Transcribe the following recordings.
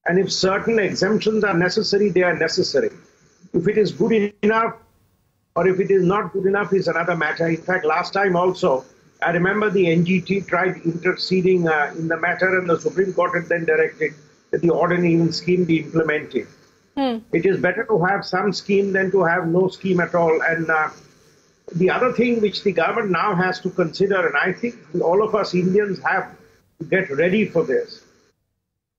And if certain exemptions are necessary, they are necessary. If it is good enough or if it is not good enough is another matter. In fact, last time also, I remember the NGT tried interceding in the matter, and the Supreme Court had then directed that the odd and even scheme be implemented. It is better to have some scheme than to have no scheme at all. And the other thing which the government now has to consider, and I think all of us Indians have to get ready for this,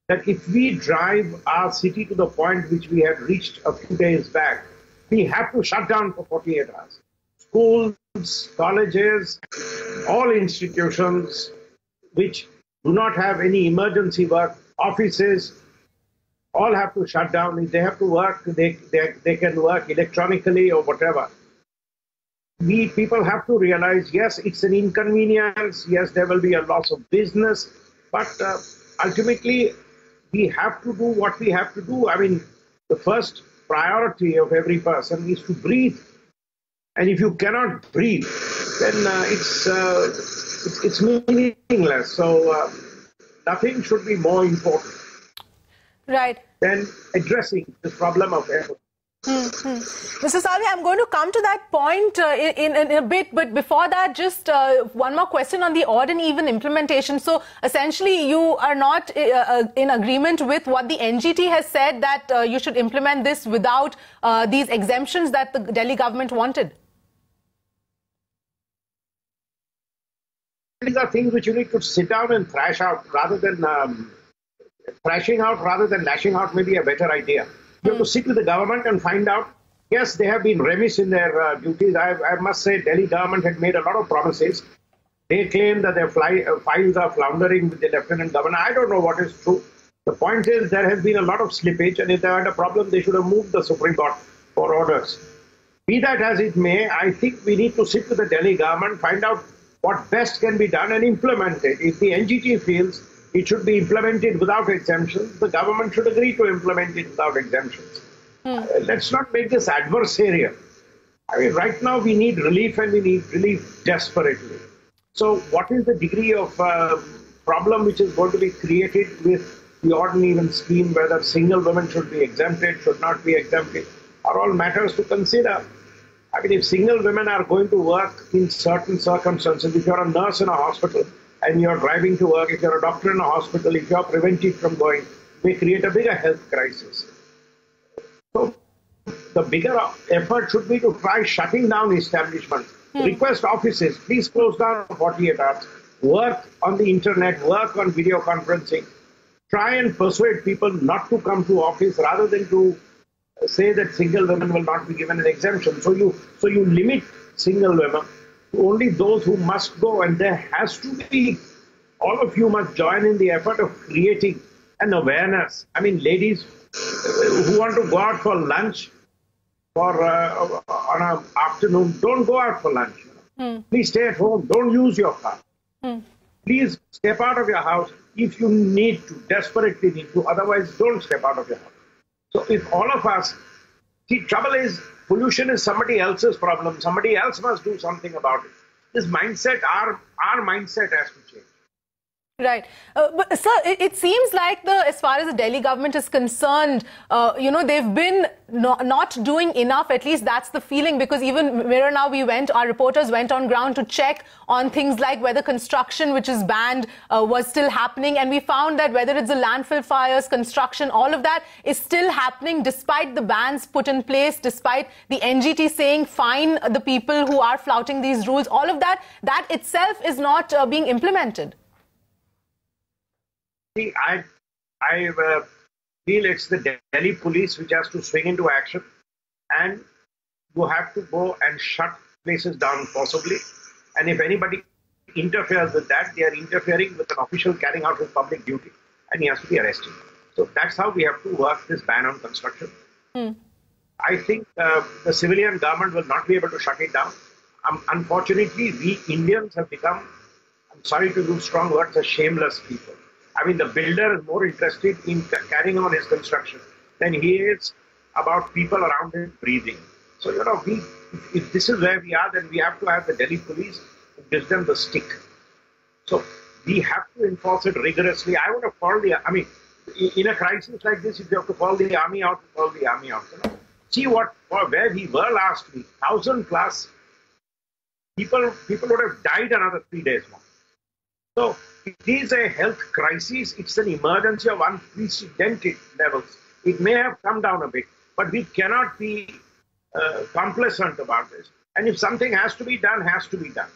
that if we drive our city to the point which we had reached a few days back, we have to shut down for 48 hours. Schools, colleges, all institutions which do not have any emergency work, offices, all have to shut down. If they have to work, they can work electronically or whatever. We people have to realize, yes, it's an inconvenience. Yes, there will be a loss of business. But ultimately, we have to do what we have to do. I mean, the first priority of every person is to breathe. And if you cannot breathe, then it's meaningless. So nothing should be more important than addressing the problem of air. Mr. Salve, I'm going to come to that point in a bit, but before that, just one more question on the odd and even implementation. So essentially, you are not in agreement with what the NGT has said, that you should implement this without these exemptions that the Delhi government wanted. These are things which you need to sit down and thrash out rather than thrashing out rather than lashing out may be a better idea. You have to sit with the government and find out. Yes, they have been remiss in their duties. I must say, Delhi government had made a lot of promises. They claim that their files are floundering with the Lieutenant Governor. I don't know what is true. The point is there has been a lot of slippage, and if they had a problem, they should have moved the Supreme Court for orders. Be that as it may, I think we need to sit with the Delhi government, find out what best can be done and implement it. If the NGT feels it should be implemented without exemptions, the government should agree to implement it without exemptions. Let's not make this adversarial. I mean, right now we need relief, and we need relief desperately. So what is the degree of problem which is going to be created with the odd and even scheme, whether single women should be exempted, should not be exempted, are all matters to consider. I mean, if single women are going to work in certain circumstances, if you're a nurse in a hospital and you're driving to work, if you're a doctor in a hospital, if you're prevented from going, may create a bigger health crisis. So the bigger effort should be to try shutting down establishments. Request offices, please close down for 48 hours. Work on the internet, work on video conferencing. Try and persuade people not to come to office rather than to say that single women will not be given an exemption. So you limit single women to only those who must go, and there has to be, all of you must join in the effort of creating an awareness. I mean, ladies who want to go out for lunch on an afternoon, don't go out for lunch. Please stay at home. Don't use your car. Please step out of your house if you need to, desperately need to. Otherwise, don't step out of your house. So if all of us, see, trouble is, pollution is somebody else's problem. Somebody else must do something about it. This mindset, our mindset has to change. Right. But, sir, it seems like as far as the Delhi government is concerned, they've been not doing enough. At least that's the feeling, because even Mirror Now, our reporters went on ground to check on things like whether construction, which is banned, was still happening. And we found that whether it's the landfill fires, construction, all of that is still happening despite the bans put in place, despite the NGT saying fine the people who are flouting these rules. All of that itself is not being implemented. See, I feel it's the Delhi police which has to swing into action, and you have to go and shut places down possibly. And if anybody interferes with that, they are interfering with an official carrying out his public duty, and he has to be arrested. So that's how we have to work this ban on construction. I think the civilian government will not be able to shut it down. Unfortunately, we Indians have become, I'm sorry to use strong words, a shameless people. I mean, the builder is more interested in carrying on his construction than he is about people around him breathing. So, if this is where we are, then we have to have the Delhi police who gives them the stick. So, we have to enforce it rigorously. I would have called in a crisis like this, if you have to call the army out, call the army out. You know? See where we were last week, 1,000 plus people would have died another 3 days more. So it is a health crisis. It's an emergency of unprecedented levels. It may have come down a bit, but we cannot be complacent about this. And if something has to be done, has to be done.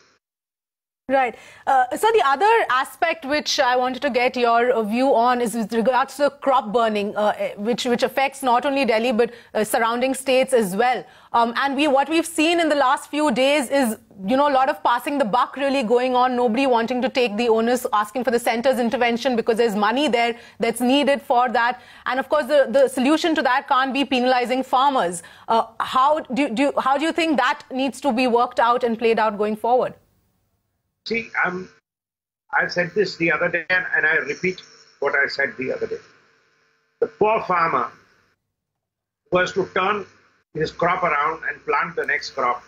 Right. So the other aspect which I wanted to get your view on is with regards to crop burning, which affects not only Delhi but surrounding states as well. And what we've seen in the last few days is, a lot of passing the buck really going on, nobody wanting to take the onus, asking for the centre's intervention because there's money there that's needed for that. And of course, the solution to that can't be penalizing farmers. How do you think that needs to be worked out and played out going forward? See, I said this the other day, and I repeat what I said the other day. The poor farmer who has to turn his crop around and plant the next crop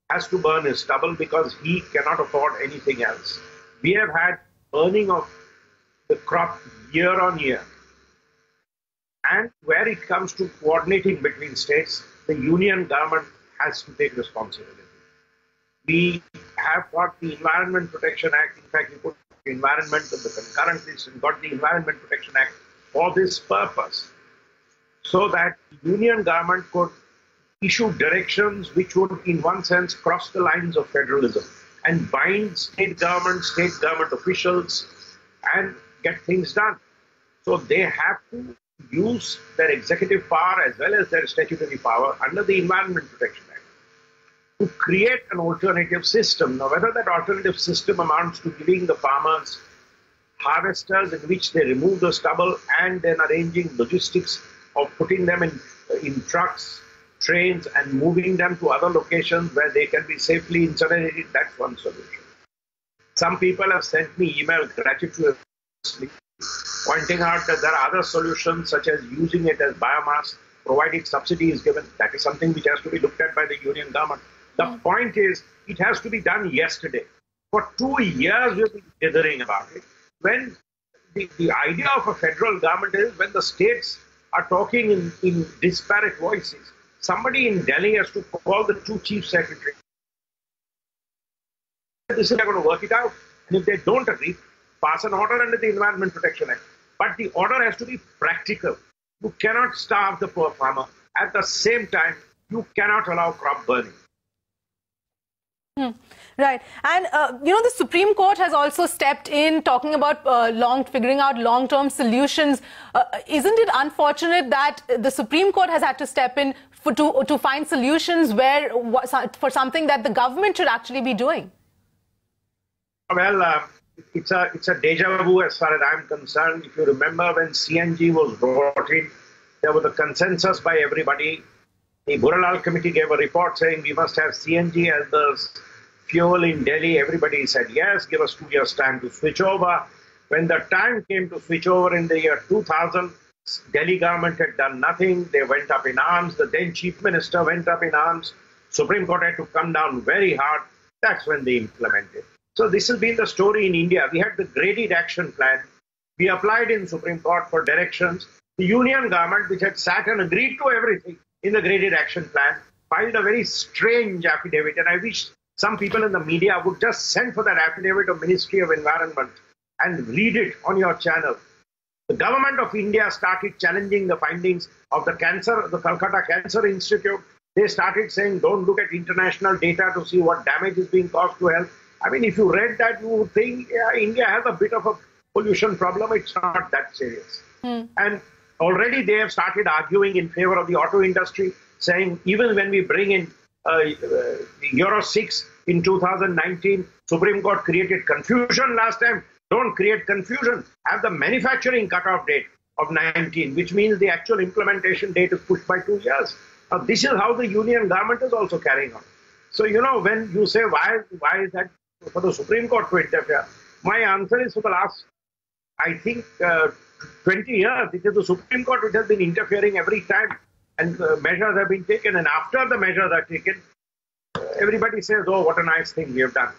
has to burn his stubble because he cannot afford anything else. We have had burning of the crop year on year. And where it comes to coordinating between states, the union government has to take responsibility. We have got the Environment Protection Act. In fact, we put the environment in the concurrent list and got the Environment Protection Act for this purpose, so that the union government could issue directions which would, in one sense, cross the lines of federalism and bind state government officials and get things done. So they have to use their executive power as well as their statutory power under the Environment Protection Act to create an alternative system. Now, whether that alternative system amounts to giving the farmers harvesters in which they remove the stubble and then arranging logistics of putting them in trucks, trains, and moving them to other locations where they can be safely incinerated, that's one solution. Some people have sent me emails gratuitously pointing out that there are other solutions such as using it as biomass, provided subsidy is given. That is something which has to be looked at by the union government. The point is, it has to be done yesterday. For 2 years, we've been dithering about it. When the idea of a federal government is when the states are talking in disparate voices, somebody in Delhi has to call the two chief secretaries. This is going to work it out. And if they don't agree, pass an order under the Environment Protection Act. But the order has to be practical. You cannot starve the poor farmer. At the same time, you cannot allow crop burning. Right. And, the Supreme Court has also stepped in talking about figuring out long-term solutions. Isn't it unfortunate that the Supreme Court has had to step in to find solutions for something that the government should actually be doing? Well, it's a deja vu as far as I'm concerned. If you remember when CNG was brought in, there was a consensus by everybody. The Buralal committee gave a report saying we must have CNG as the fuel in Delhi. Everybody said yes, give us 2 years time to switch over. When the time came to switch over in the year 2000, Delhi government had done nothing. They went up in arms. The then chief minister went up in arms. Supreme Court had to come down very hard. That's when they implemented. So this has been the story in India. We had the graded action plan. We applied in Supreme Court for directions. The union government, which had sat and agreed to everything in the graded action plan, filed a very strange affidavit. And I wish some people in the media would just send for that affidavit of Ministry of Environment and read it on your channel. The government of India started challenging the findings of the Calcutta Cancer Institute. They started saying, don't look at international data to see what damage is being caused to health. I mean, if you read that, you would think, yeah, India has a bit of a pollution problem. It's not that serious. And already they have started arguing in favor of the auto industry, saying even when we bring in the Euro 6 in 2019, Supreme Court created confusion last time. Don't create confusion. Have the manufacturing cutoff date of 19, which means the actual implementation date is pushed by 2 years. Now, this is how the union government is also carrying on. So, when you say, why is that for the Supreme Court to interfere? My answer is for the last, I think, 20 years, it is the Supreme Court which has been interfering every time, and measures have been taken. And after the measures are taken, everybody says, oh, what a nice thing we have done.